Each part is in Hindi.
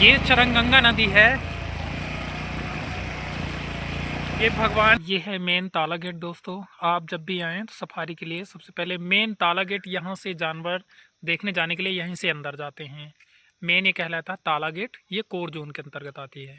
ये चरंगंगा नदी है। ये भगवान, ये है मेन ताला गेट। दोस्तों, आप जब भी आएँ तो सफारी के लिए सबसे पहले मेन ताला गेट, यहाँ से जानवर देखने जाने के लिए यहीं से अंदर जाते हैं। मेन ये कहलाता है ताला गेट। ये कोर जोन के अंतर्गत आती है।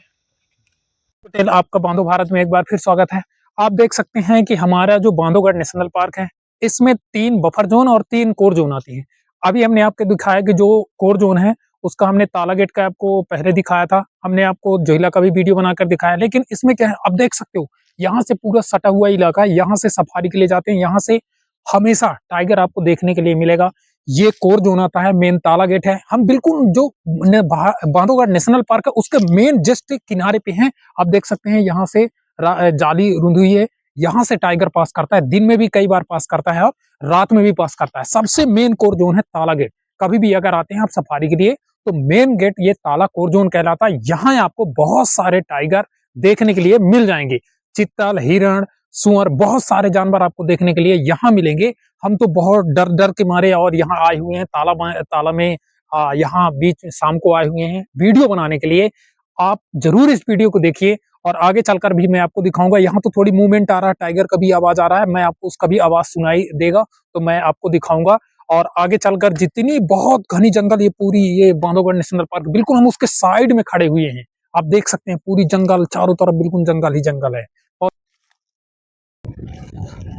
पटेल, आपका बांधो भारत में एक बार फिर स्वागत है। आप देख सकते हैं कि हमारा जो बांधवगढ़ नेशनल पार्क है, इसमें 3 बफर जोन और 3 कोर जोन आती है। अभी हमने आपको दिखाया कि जो कोर जोन है उसका हमने ताला गेट का आपको पहले दिखाया था। हमने आपको जोहिला का भी वीडियो बनाकर दिखाया, लेकिन इसमें क्या है, अब देख सकते हो यहाँ से पूरा सटा हुआ इलाका है। यहाँ से सफारी के लिए जाते हैं, यहाँ से हमेशा टाइगर आपको देखने के लिए मिलेगा। ये कोर जोन आता है, मेन ताला गेट है। हम बिल्कुल जो बांधवगढ़ नेशनल पार्क है उसके मेन जस्ट किनारे पे हैं। आप देख सकते हैं यहाँ से जाली रुंधी हुई है। यहाँ से टाइगर पास करता है, दिन में भी कई बार पास करता है और रात में भी पास करता है। सबसे मेन कोर जोन है ताला गेट। कभी भी अगर आते हैं आप सफारी के लिए तो मेन गेट ये ताला कोर जोन कहलाता है। यहाँ आपको बहुत सारे टाइगर देखने के लिए मिल जाएंगे। चित्तल, हिरण, सुअर, बहुत सारे जानवर आपको देखने के लिए यहाँ मिलेंगे। हम तो बहुत डर डर के मारे और यहाँ आए हुए हैं ताला में यहाँ बीच शाम को आए हुए हैं वीडियो बनाने के लिए। आप जरूर इस वीडियो को देखिए और आगे चलकर भी मैं आपको दिखाऊंगा। यहाँ तो थोड़ी मूवमेंट आ रहा है, टाइगर का भी आवाज आ रहा है, मैं आपको उसका भी आवाज सुनाई देगा तो मैं आपको दिखाऊंगा। और आगे चलकर जितनी बहुत घनी जंगल, ये पूरी ये बांधवगढ़ नेशनल पार्क, बिल्कुल हम उसके साइड में खड़े हुए हैं। आप देख सकते हैं पूरी जंगल, चारों तरफ बिल्कुल जंगल ही जंगल है। और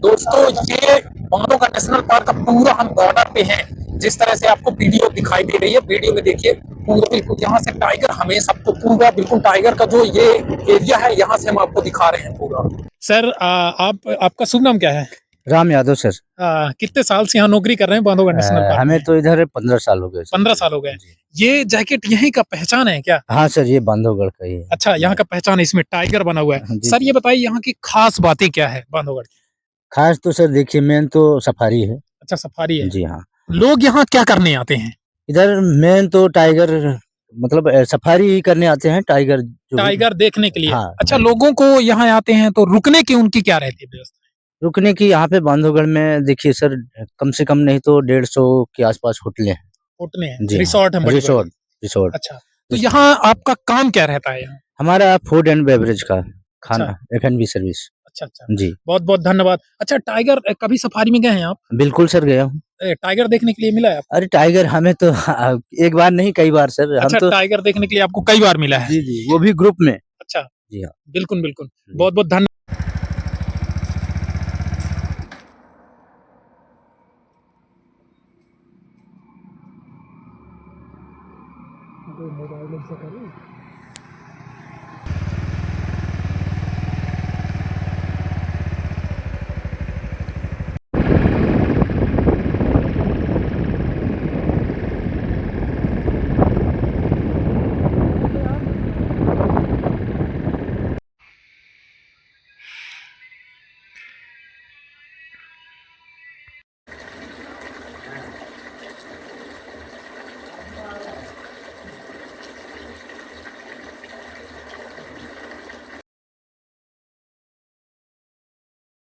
दोस्तों, ये बांधवगढ़ नेशनल पार्क का पूरा हम बॉर्डर पे हैं। जिस तरह से आपको वीडियो दिखाई दे रही है, वीडियो में देखिए पूरा बिल्कुल यहाँ से टाइगर, हमें सबको पूरा बिल्कुल टाइगर का जो ये एरिया है यहाँ से हम आपको दिखा रहे हैं पूरा। सर, आपका शुभ नाम क्या है? राम यादव सर। कितने साल से यहाँ नौकरी कर रहे हैं बांधवगढ़ नेशनल पार्क हमें में? तो इधर 15 साल हो गए सर। 15 साल हो गए। ये जैकेट यहीं का पहचान है क्या? हाँ सर, ये बांधवगढ़ का ही है। अच्छा, यहाँ का पहचान है, इसमें टाइगर बना हुआ है। जी सर, जी। ये बताइए यहाँ की खास बातें क्या है बांधवगढ़ की? खास तो सर देखिए, मेन तो सफारी है। अच्छा, सफारी है। जी हाँ। लोग यहाँ क्या करने आते हैं? इधर मेन तो टाइगर, मतलब सफारी ही करने आते हैं, टाइगर जो भी। टाइगर देखने के लिए। हाँ। अच्छा, लोगों को यहाँ आते हैं तो रुकने की उनकी क्या रहती है व्यवस्था? रुकने की यहाँ पे बांधवगढ़ में देखिए सर, कम से कम नहीं तो 150 के आसपास होटलें हैं। होटलें हैं, जी हाँ। रिसोर्ट है, बड़ी बड़ी। Resort resort. अच्छा, तो यहाँ आपका काम क्या रहता है यहाँ? हमारा फूड एंड बेवरेज का अच्छा। खाना, F&B सर्विस। अच्छा अच्छा, जी बहुत बहुत धन्यवाद। अच्छा, टाइगर कभी सफारी में गए हैं आप? बिल्कुल सर, गया हूँ। टाइगर देखने के लिए मिला है आपको? अरे टाइगर हमें तो एक बार नहीं, कई बार सर, हम अच्छा, तो। टाइगर देखने के लिए आपको कई बार मिला है? जी जी, वो भी ग्रुप में। अच्छा, जी हाँ। बिल्कुल बिल्कुल, बहुत बहुत धन्यवाद। मोबाइल से करूं?